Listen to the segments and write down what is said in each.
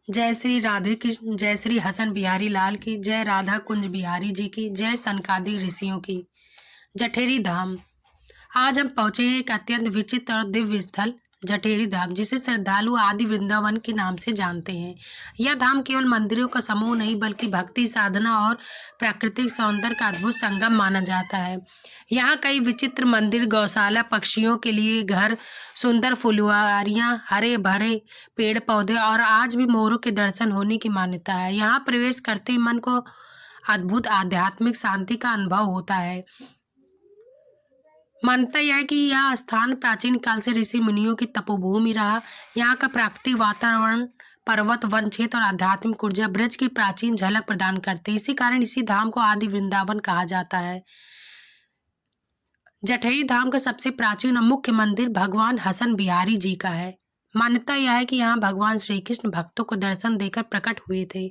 जय श्री राधे कृष्ण, जय श्री हसन बिहारी लाल की जय, राधा कुंज बिहारी जी की जय, सनकादिक ऋषियों की। जठेरी धाम। आज हम पहुंचे हैं एक अत्यंत विचित्र और दिव्य स्थल जठेरी धाम, जिसे श्रद्धालु आदि वृंदावन के नाम से जानते हैं। यह धाम केवल मंदिरों का समूह नहीं बल्कि भक्ति, साधना और प्राकृतिक सौंदर्य का अद्भुत संगम माना जाता है। यहाँ कई विचित्र मंदिर, गौशाला, पक्षियों के लिए घर, सुंदर फुलवारियां, हरे भरे पेड़ पौधे और आज भी मोरों के दर्शन होने की मान्यता है। यहाँ प्रवेश करते ही मन को अद्भुत आध्यात्मिक शांति का अनुभव होता है। मान्यता यह है कि यह स्थान प्राचीन काल से ऋषि मुनियों की तपोभूमि रहा। यहाँ का प्राकृतिक वातावरण, पर्वत, वन क्षेत्र और आध्यात्मिक ऊर्जा ब्रज की प्राचीन झलक प्रदान करते हैं। इसी कारण इसी धाम को आदि वृंदावन कहा जाता है। जठेरी धाम का सबसे प्राचीन और मुख्य मंदिर भगवान हसन बिहारी जी का है। मान्यता यह है कि यहाँ भगवान श्री कृष्ण भक्तों को दर्शन देकर प्रकट हुए थे।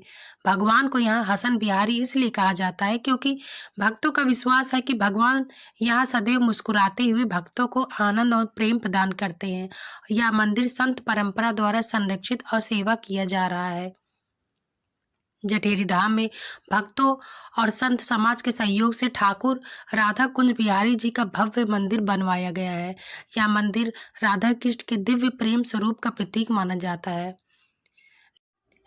भगवान को यहाँ हसन बिहारी इसलिए कहा जाता है क्योंकि भक्तों का विश्वास है कि भगवान यहाँ सदैव मुस्कुराते हुए भक्तों को आनंद और प्रेम प्रदान करते हैं। यह मंदिर संत परंपरा द्वारा संरक्षित और सेवा किया जा रहा है। जठेरी धाम में भक्तों और संत समाज के सहयोग से ठाकुर राधा कुंज बिहारी जी का भव्य मंदिर बनवाया गया है। यह मंदिर राधा कृष्ण के दिव्य प्रेम स्वरूप का प्रतीक माना जाता है।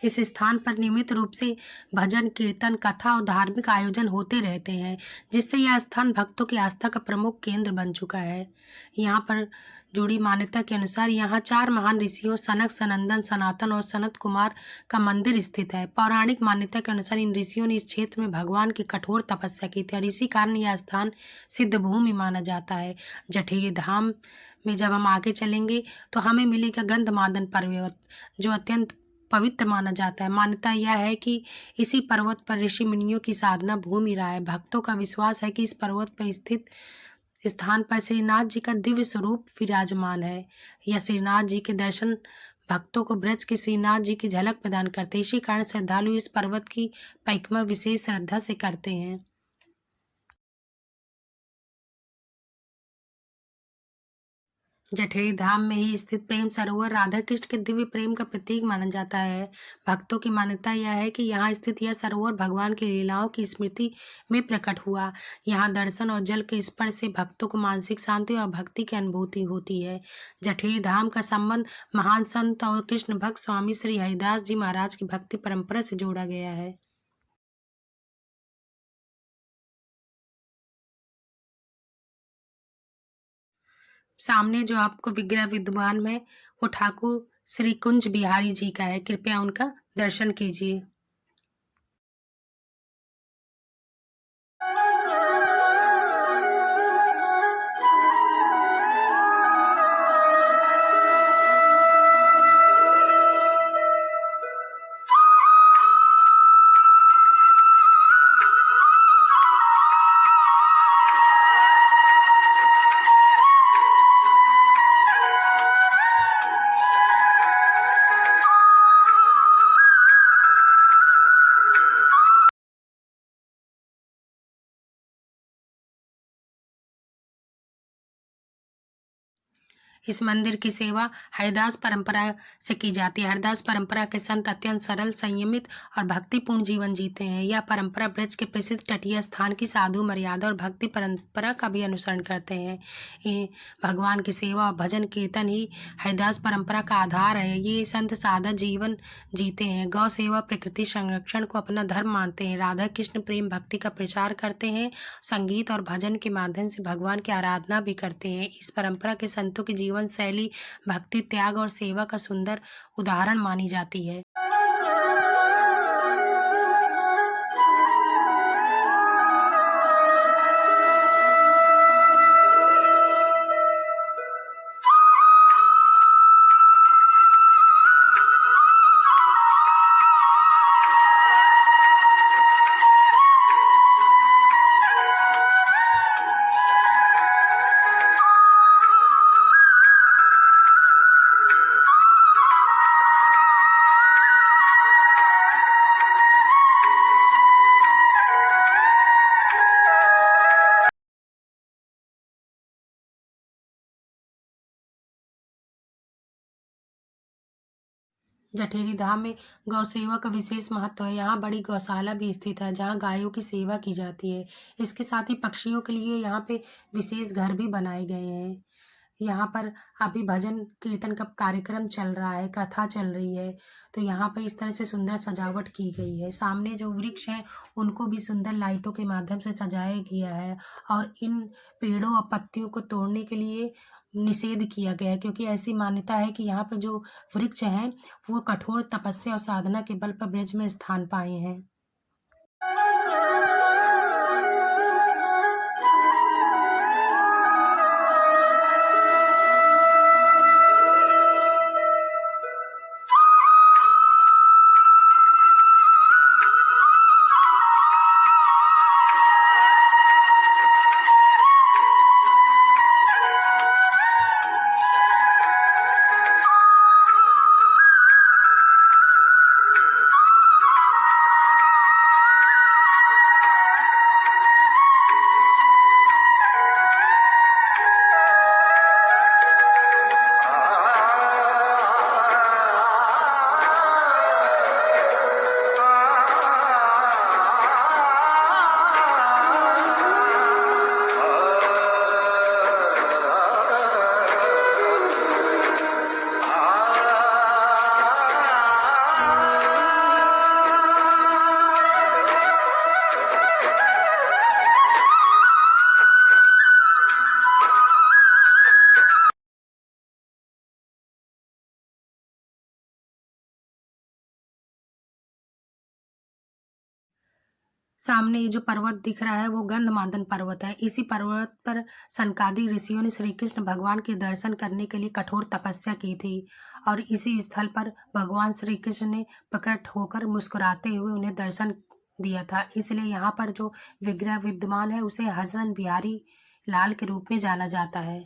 इस स्थान पर नियमित रूप से भजन, कीर्तन, कथा और धार्मिक आयोजन होते रहते हैं, जिससे यह स्थान भक्तों की आस्था का प्रमुख केंद्र बन चुका है। यहाँ पर जुड़ी मान्यता के अनुसार यहाँ 4 महान ऋषियों सनक, सनंदन, सनातन और सनत कुमार का मंदिर स्थित है। पौराणिक मान्यता के अनुसार इन ऋषियों ने इस क्षेत्र में भगवान की कठोर तपस्या की थी और इसी कारण यह स्थान सिद्ध भूमि माना जाता है। जठेरी धाम में जब हम आगे चलेंगे तो हमें मिलेगा गंधमादन पर्वत, जो अत्यंत पवित्र माना जाता है। मान्यता यह है कि इसी पर्वत पर ऋषि मुनियों की साधना भूमि रहा है। भक्तों का विश्वास है कि इस पर्वत पर स्थित स्थान पर श्रीनाथ जी का दिव्य स्वरूप विराजमान है। यह श्रीनाथ जी के दर्शन भक्तों को ब्रज के श्रीनाथ जी की झलक प्रदान करते हैं। इसी कारण श्रद्धालु इस पर्वत की परिक्रमा विशेष श्रद्धा से करते हैं। जठेरी धाम में ही स्थित प्रेम सरोवर राधा कृष्ण के दिव्य प्रेम का प्रतीक माना जाता है। भक्तों की मान्यता यह है कि यहाँ स्थित यह सरोवर भगवान की लीलाओं की स्मृति में प्रकट हुआ। यहाँ दर्शन और जल के स्पर्श से भक्तों को मानसिक शांति और भक्ति की अनुभूति होती है। जठेरी धाम का संबंध महान संत और कृष्ण भक्त स्वामी श्री हरिदास जी महाराज की भक्ति परंपरा से जोड़ा गया है। सामने जो आपको विग्रह विद्वान है वो ठाकुर श्री कुंज बिहारी जी का है। कृपया उनका दर्शन कीजिए। इस मंदिर की सेवा हरिदास परंपरा से की जाती है। हरिदास परंपरा के संत अत्यंत सरल, संयमित और भक्तिपूर्ण जीवन जीते हैं। यह परंपरा ब्रज के प्रसिद्ध तटीय स्थान की साधु मर्यादा और भक्ति परंपरा का भी अनुसरण करते हैं। ये भगवान की सेवा और भजन कीर्तन ही हरिदास परंपरा का आधार है। ये संत सादा जीवन जीते हैं, गौ सेवा, प्रकृति संरक्षण को अपना धर्म मानते हैं, राधा कृष्ण प्रेम भक्ति का प्रचार करते हैं, संगीत और भजन के माध्यम से भगवान की आराधना भी करते हैं। इस परंपरा के संतों की जीवन शैली भक्ति, त्याग और सेवा का सुंदर उदाहरण मानी जाती है। जठेरी धाम में गौ सेवा का विशेष महत्व है। यहाँ बड़ी गौशाला भी स्थित है जहाँ गायों की सेवा की जाती है। इसके साथ ही पक्षियों के लिए यहाँ पे विशेष घर भी बनाए गए हैं। यहाँ पर अभी भजन कीर्तन का कार्यक्रम चल रहा है, कथा चल रही है, तो यहाँ पे इस तरह से सुंदर सजावट की गई है। सामने जो वृक्ष हैं उनको भी सुंदर लाइटों के माध्यम से सजाया गया है और इन पेड़ों और पत्तियों को तोड़ने के लिए निषेध किया गया है, क्योंकि ऐसी मान्यता है कि यहाँ पर जो वृक्ष हैं वो कठोर तपस्या और साधना के बल पर ब्रज में स्थान पाए हैं। सामने ये जो पर्वत दिख रहा है वो गंधमादन पर्वत है। इसी पर्वत पर सनकादिक ऋषियों ने श्री कृष्ण भगवान के दर्शन करने के लिए कठोर तपस्या की थी और इसी स्थल पर भगवान श्री कृष्ण ने प्रकट होकर मुस्कुराते हुए उन्हें दर्शन दिया था। इसलिए यहाँ पर जो विग्रह विद्यमान है उसे हसन बिहारी लाल के रूप में जाना जाता है।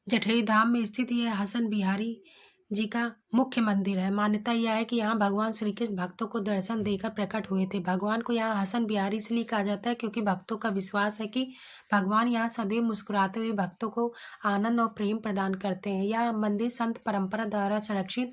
जठेरी धाम में स्थित यह हसन बिहारी जी का मुख्य मंदिर है। मान्यता यह है कि यहाँ भगवान श्री कृष्ण भक्तों को दर्शन देकर प्रकट हुए थे। भगवान को यहाँ हसन बिहारी इसलिए कहा जाता है क्योंकि भक्तों का विश्वास है कि भगवान यहाँ सदैव मुस्कुराते हुए भक्तों को आनंद और प्रेम प्रदान करते हैं। यह मंदिर संत परंपरा द्वारा संरक्षित